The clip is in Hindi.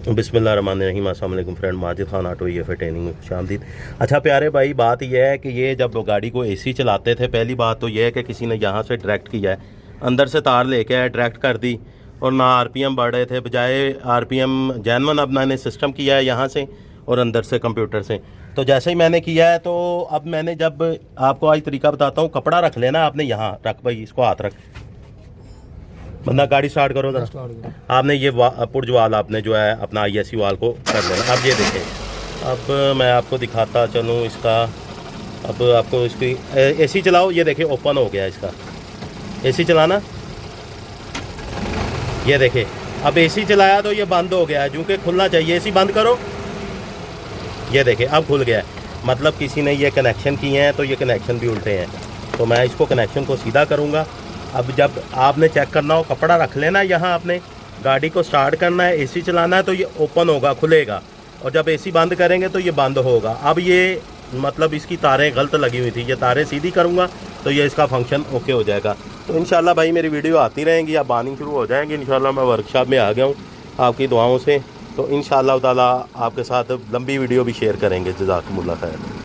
बिस्मिल्लाहिर्रहमानिर्रहीम। अस्सलाम वालेकुम friend, Majid Khan auto EFI training में खुशामदीद। अच्छा प्यारे भाई, बात यह है कि ये जब गाड़ी को AC चलाते थे, पहली बात तो यह है कि किसी ने यहाँ से डायरेक्ट किया है, अंदर से तार लेके आए, डायरेक्ट कर दी और ना RPM बढ़ रहे थे, बजाय RPM जैनवन अब मैंने सिस्टम किया है यहाँ से और अंदर से कंप्यूटर से। तो जैसे ही मैंने किया है तो अब मैंने जब आपको आज तरीका बताता हूँ, कपड़ा रख लेना आपने, यहाँ रख भाई, इसको हाथ रख, बंदा गाड़ी स्टार्ट करो जरा। आपने ये पुर्ज वाल आपने जो है अपना ISC वाल को कर लेना। अब ये देखें, अब मैं आपको दिखाता चलूँ इसका। अब आपको इसकी AC चलाओ, ये देखें ओपन हो गया इसका। AC चलाना, ये देखें अब AC चलाया तो ये बंद हो गया है, क्योंकि खुलना चाहिए। AC बंद करो, ये देखें अब खुल गया है। मतलब किसी ने ये कनेक्शन किए हैं तो ये कनेक्शन भी उल्टे हैं। तो मैं इसको कनेक्शन को सीधा करूँगा। अब जब आपने चेक करना हो, कपड़ा रख लेना यहाँ, आपने गाड़ी को स्टार्ट करना है, AC चलाना है तो ये ओपन होगा, खुलेगा, और जब AC बंद करेंगे तो ये बंद होगा। अब ये मतलब इसकी तारें गलत लगी हुई थी, ये तारें सीधी करूँगा तो ये इसका फंक्शन ओके हो जाएगा। तो इंशाल्लाह भाई मेरी वीडियो आती रहेंगी, अब आनी शुरू हो जाएंगी इंशाल्लाह। मैं वर्कशॉप में आ गया हूँ आपकी दुआओं से, तो इंशाल्लाह ताला आपके साथ लंबी वीडियो भी शेयर करेंगे। जज़ाकुमुल्लाह खैर।